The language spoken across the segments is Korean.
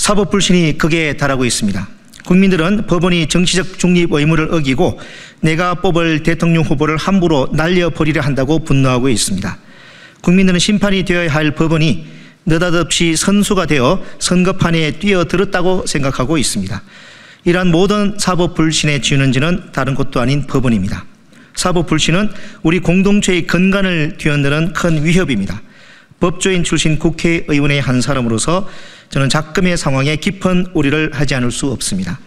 사법 불신이 극에 달하고 있습니다. 국민들은 법원이 정치적 중립 의무를 어기고 내가 뽑을 대통령 후보를 함부로 날려버리려 한다고 분노하고 있습니다. 국민들은 심판이 되어야 할 법원이 느닷없이 선수가 되어 선거판에 뛰어들었다고 생각하고 있습니다. 이러한 모든 사법 불신의 진원지는 다른 곳도 아닌 법원입니다. 사법 불신은 우리 공동체의 근간을 뒤흔드는 큰 위협입니다. 법조인 출신 국회의원의 한 사람으로서 저는 작금의 상황에 깊은 우려를 하지 않을 수 없습니다.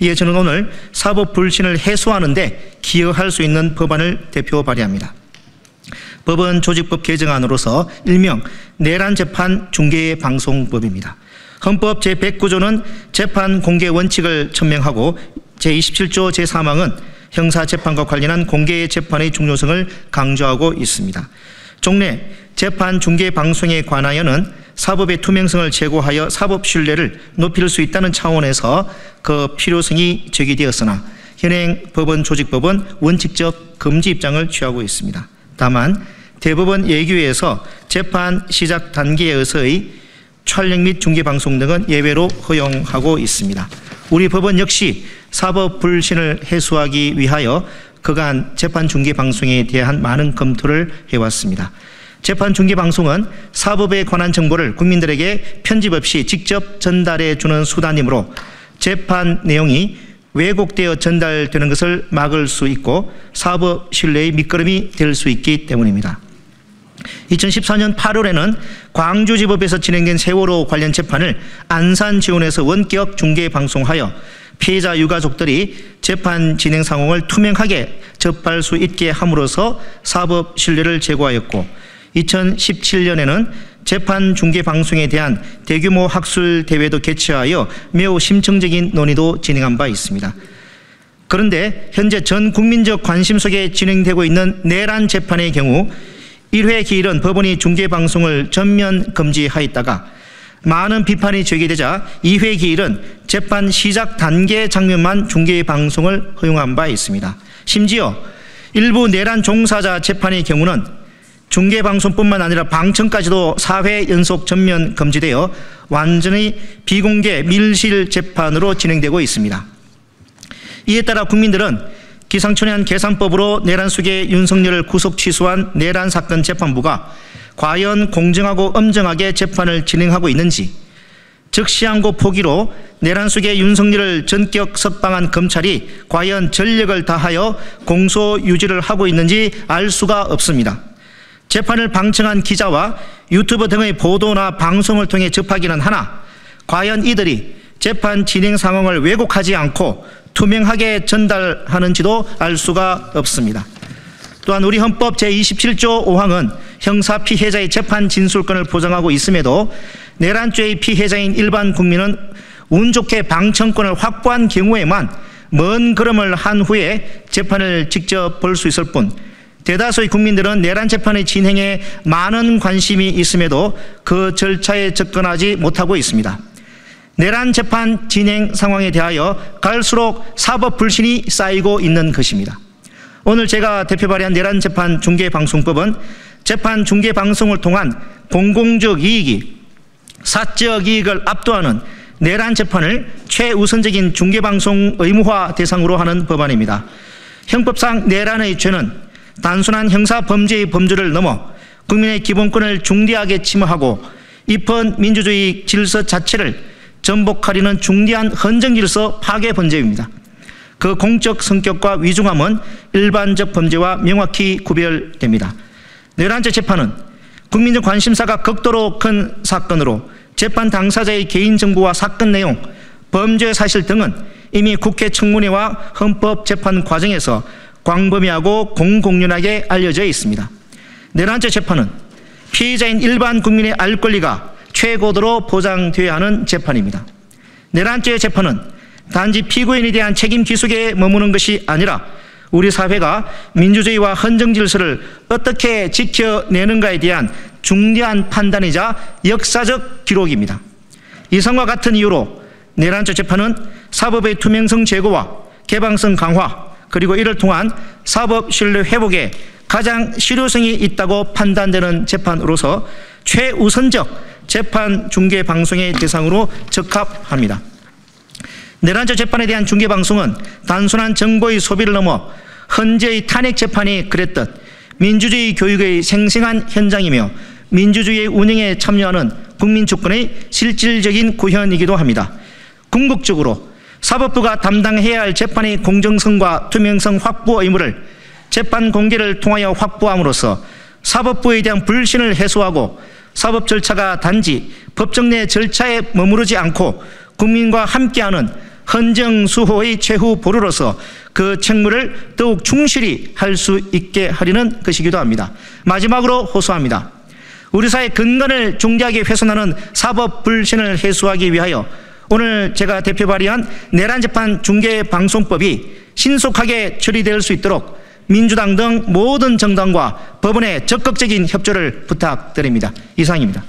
이에 저는 오늘 사법 불신을 해소하는 데 기여할 수 있는 법안을 대표 발의합니다. 법은 조직법 개정안으로서 일명 내란재판 중개방송법입니다. 헌법 제109조는 재판 공개 원칙을 천명하고 제27조 제3항은 형사재판과 관련한 공개 재판의 중요성을 강조하고 있습니다. 종래 재판 중개방송에 관하여는 사법의 투명성을 제고하여 사법 신뢰를 높일 수 있다는 차원에서 그 필요성이 제기되었으나 현행 법원 조직법은 원칙적 금지 입장을 취하고 있습니다. 다만 대법원 예규에서 재판 시작 단계에서의 촬영 및 중계방송 등은 예외로 허용하고 있습니다. 우리 법원 역시 사법 불신을 해소하기 위하여 그간 재판 중계방송에 대한 많은 검토를 해왔습니다. 재판 중계방송은 사법에 관한 정보를 국민들에게 편집 없이 직접 전달해 주는 수단이므로 재판 내용이 왜곡되어 전달되는 것을 막을 수 있고 사법 신뢰의 밑거름이 될 수 있기 때문입니다. 2014년 8월에는 광주지법에서 진행된 세월호 관련 재판을 안산지원에서 원격 중계방송하여 피해자 유가족들이 재판 진행 상황을 투명하게 접할 수 있게 함으로써 사법 신뢰를 제고하였고 2017년에는 재판 중계방송에 대한 대규모 학술 대회도 개최하여 매우 심층적인 논의도 진행한 바 있습니다. 그런데 현재 전 국민적 관심 속에 진행되고 있는 내란 재판의 경우 1회 기일은 법원이 중계방송을 전면 금지하였다가 많은 비판이 제기되자 2회 기일은 재판 시작 단계 장면만 중계방송을 허용한 바 있습니다. 심지어 일부 내란 종사자 재판의 경우는 중계방송뿐만 아니라 방청까지도 4회 연속 전면 금지되어 완전히 비공개 밀실 재판으로 진행되고 있습니다. 이에 따라 국민들은 기상천외한 계산법으로 내란 수계 윤석열을 구속 취소한 내란 사건 재판부가 과연 공정하고 엄정하게 재판을 진행하고 있는지, 적시항고 포기로 내란 수계 윤석열을 전격 석방한 검찰이 과연 전력을 다하여 공소 유지를 하고 있는지 알 수가 없습니다. 재판을 방청한 기자와 유튜브 등의 보도나 방송을 통해 접하기는 하나 과연 이들이 재판 진행 상황을 왜곡하지 않고 투명하게 전달하는지도 알 수가 없습니다. 또한 우리 헌법 제27조 5항은 형사 피해자의 재판 진술권을 보장하고 있음에도 내란죄의 피해자인 일반 국민은 운 좋게 방청권을 확보한 경우에만 먼 걸음을 한 후에 재판을 직접 볼 수 있을 뿐 대다수의 국민들은 내란 재판의 진행에 많은 관심이 있음에도 그 절차에 접근하지 못하고 있습니다. 내란 재판 진행 상황에 대하여 갈수록 사법 불신이 쌓이고 있는 것입니다. 오늘 제가 대표 발의한 내란 재판 중계방송법은 재판 중계방송을 통한 공공적 이익이 사적 이익을 압도하는 내란 재판을 최우선적인 중계방송 의무화 대상으로 하는 법안입니다. 형법상 내란의 죄는 단순한 형사 범죄의 범주를 넘어 국민의 기본권을 중대하게 침해하고 입헌 민주주의 질서 자체를 전복하려는 중대한 헌정질서 파괴 범죄입니다. 그 공적 성격과 위중함은 일반적 범죄와 명확히 구별됩니다. 내란죄 재판은 국민적 관심사가 극도로 큰 사건으로 재판 당사자의 개인정보와 사건 내용, 범죄 사실 등은 이미 국회 청문회와 헌법재판 과정에서 광범위하고 공공연하게 알려져 있습니다. 내란죄 재판은 피해자인 일반 국민의 알 권리가 최고도로 보장되어야 하는 재판입니다. 내란죄 재판은 단지 피고인에 대한 책임 기속에 머무는 것이 아니라 우리 사회가 민주주의와 헌정 질서를 어떻게 지켜내는가에 대한 중대한 판단이자 역사적 기록입니다. 이상과 같은 이유로 내란죄 재판은 사법의 투명성 제고와 개방성 강화 그리고 이를 통한 사법 신뢰 회복에 가장 실효성이 있다고 판단되는 재판으로서 최우선적 재판 중계 방송의 대상으로 적합합니다. 내란죄 재판에 대한 중계 방송은 단순한 정보의 소비를 넘어 헌재의 탄핵 재판이 그랬듯 민주주의 교육의 생생한 현장이며 민주주의 운영에 참여하는 국민 주권의 실질적인 구현이기도 합니다. 궁극적으로 사법부가 담당해야 할 재판의 공정성과 투명성 확보 의무를 재판 공개를 통하여 확보함으로써 사법부에 대한 불신을 해소하고 사법 절차가 단지 법정 내 절차에 머무르지 않고 국민과 함께하는 헌정수호의 최후 보루로서 그 책무를 더욱 충실히 할 수 있게 하려는 것이기도 합니다. 마지막으로 호소합니다. 우리 사회 근간을 중대하게 훼손하는 사법 불신을 해소하기 위하여 오늘 제가 대표 발의한 내란재판 중계방송법이 신속하게 처리될 수 있도록 민주당 등 모든 정당과 법원의 적극적인 협조를 부탁드립니다. 이상입니다.